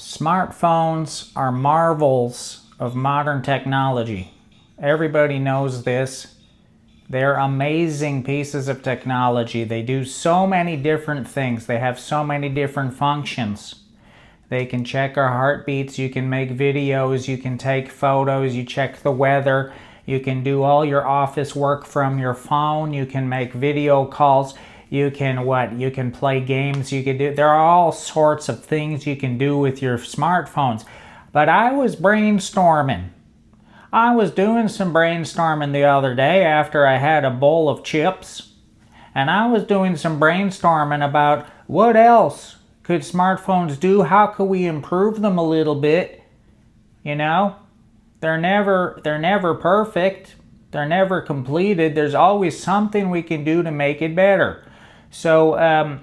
Smartphones are marvels of modern technology. Everybody knows this. They're amazing pieces of technology. They do so many different things. They have so many different functions. They can check our heartbeats, you can make videos, you can take photos, you check the weather, you can do all your office work from your phone, you can make video calls, you can play games, there are all sorts of things you can do with your smartphones. But I was brainstorming. I was doing some brainstorming the other day after I had a bowl of chips, and I was doing some brainstorming about what else could smartphones do? How could we improve them a little bit? You know, they're never perfect. They're never completed. There's always something we can do to make it better. So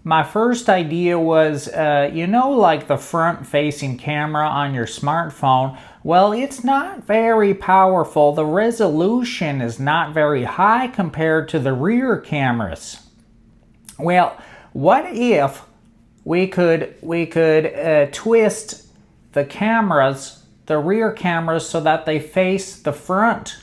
my first idea was, like the front-facing camera on your smartphone. Well, it's not very powerful. The resolution is not very high compared to the rear cameras. Well, what if we could twist the cameras, the rear cameras, so that they face the front?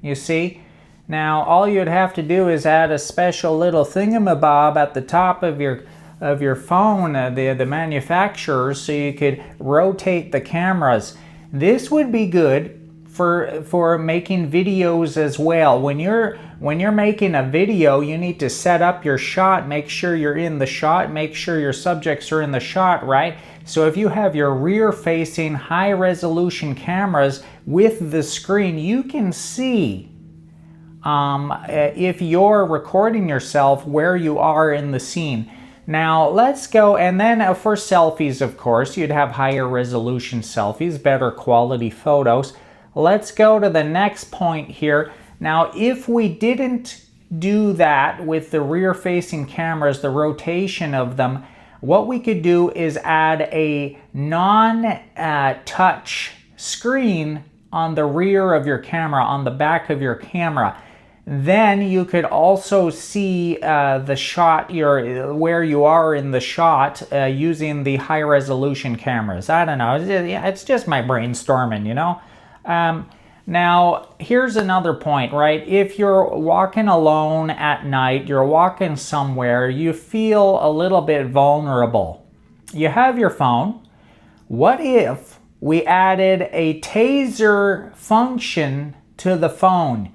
You see? Now, all you'd have to do is add a special little thingamabob at the top of your phone, the manufacturers, so you could rotate the cameras. This would be good for making videos as well. When you're making a video, you need to set up your shot, make sure you're in the shot, make sure your subjects are in the shot, right? So if you have your rear-facing high-resolution cameras with the screen, you can see if you're recording yourself where you are in the scene. Now let's go, and then for selfies, of course, you'd have higher resolution selfies, better quality photos. Let's go to the next point here. Now, if we didn't do that with the rear-facing cameras, the rotation of them, what we could do is add a non-touch screen on the rear of your camera, on the back of your camera. Then you could also see the shot, where you are in the shot using the high-resolution cameras. I don't know, it's just my brainstorming, you know? Now, here's another point, right? If you're walking alone at night, you're walking somewhere, you feel a little bit vulnerable. You have your phone. What if we added a taser function to the phone?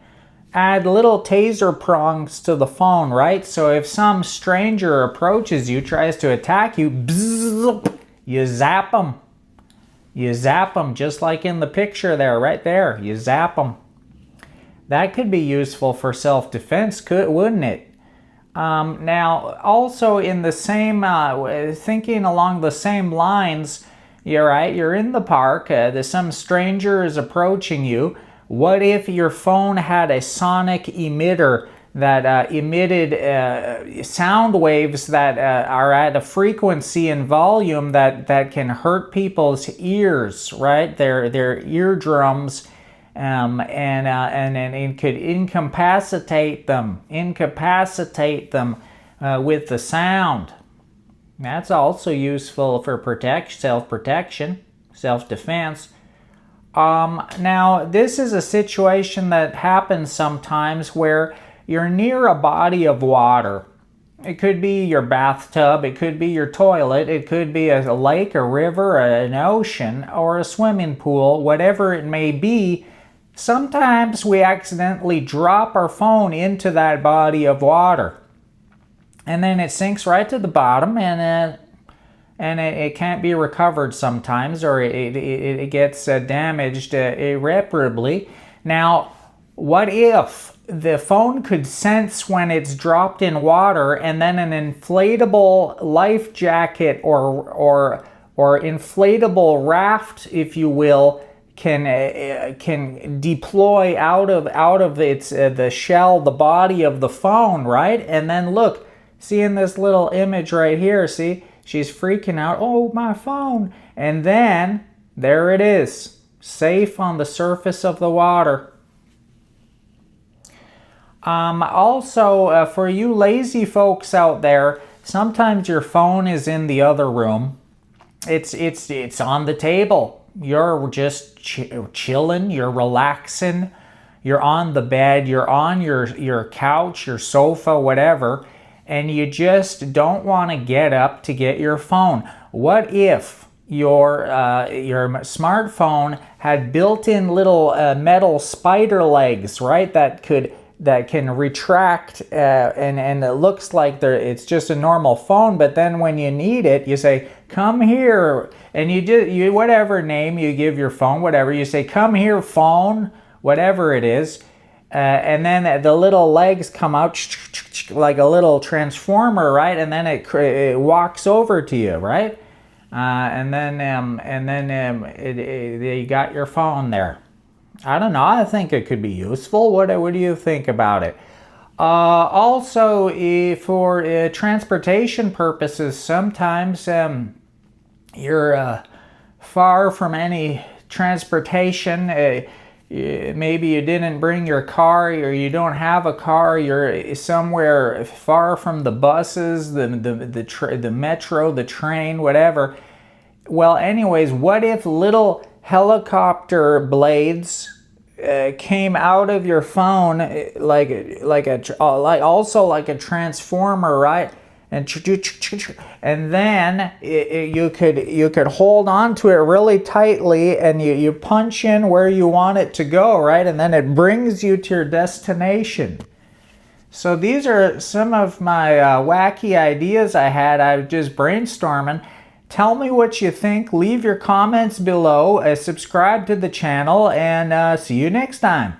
Add little taser prongs to the phone, right? So if some stranger approaches you, tries to attack you, bzzz, you zap them. You zap them just like in the picture there, right there. You zap them. That could be useful for self-defense, wouldn't it? Now, also in the same, thinking along the same lines, you're in the park, some stranger is approaching you. What if your phone had a sonic emitter that emitted sound waves that are at a frequency and volume that can hurt people's ears, right? Their eardrums, and it could incapacitate them with the sound. That's also useful for self-protection, self-defense. Now, this is a situation that happens sometimes where you're near a body of water. It could be your bathtub, it could be your toilet, it could be a lake, a river, an ocean, or a swimming pool, whatever it may be. Sometimes we accidentally drop our phone into that body of water, and then it sinks right to the bottom, and it can't be recovered sometimes, or it gets damaged irreparably. Now, what if the phone could sense when it's dropped in water, and then an inflatable life jacket or inflatable raft, if you will, can deploy out of its the shell, the body of the phone, right? And then look, see in this little image right here, see? She's freaking out, oh, my phone. And then, there it is, safe on the surface of the water. Also, for you lazy folks out there, sometimes your phone is in the other room, It's on the table. You're just chilling, you're relaxing, you're on the bed, you're on your couch, your sofa, whatever, and you just don't want to get up to get your phone. What if your smartphone had built-in little metal spider legs, right? That can retract, and it looks like it's just a normal phone, but then when you need it, you say, "Come here," and you whatever name you give your phone, whatever, you say, "Come here, phone," whatever it is, and then the little legs come out like a little transformer, right? And then it walks over to you, right? And then you got your phone there. I don't know. I think it could be useful. What do you think about it? Also, for transportation purposes, sometimes you're far from any transportation. Maybe you didn't bring your car, or you don't have a car. You're somewhere far from the buses, the metro, the train, whatever. Well, anyways, what if little helicopter blades came out of your phone like a transformer, right? And then you could hold on to it really tightly, and you punch in where you want it to go, right? And then it brings you to your destination. So these are some of my wacky ideas I had. I was just brainstorming. Tell me what you think. Leave your comments below. Subscribe to the channel, and see you next time.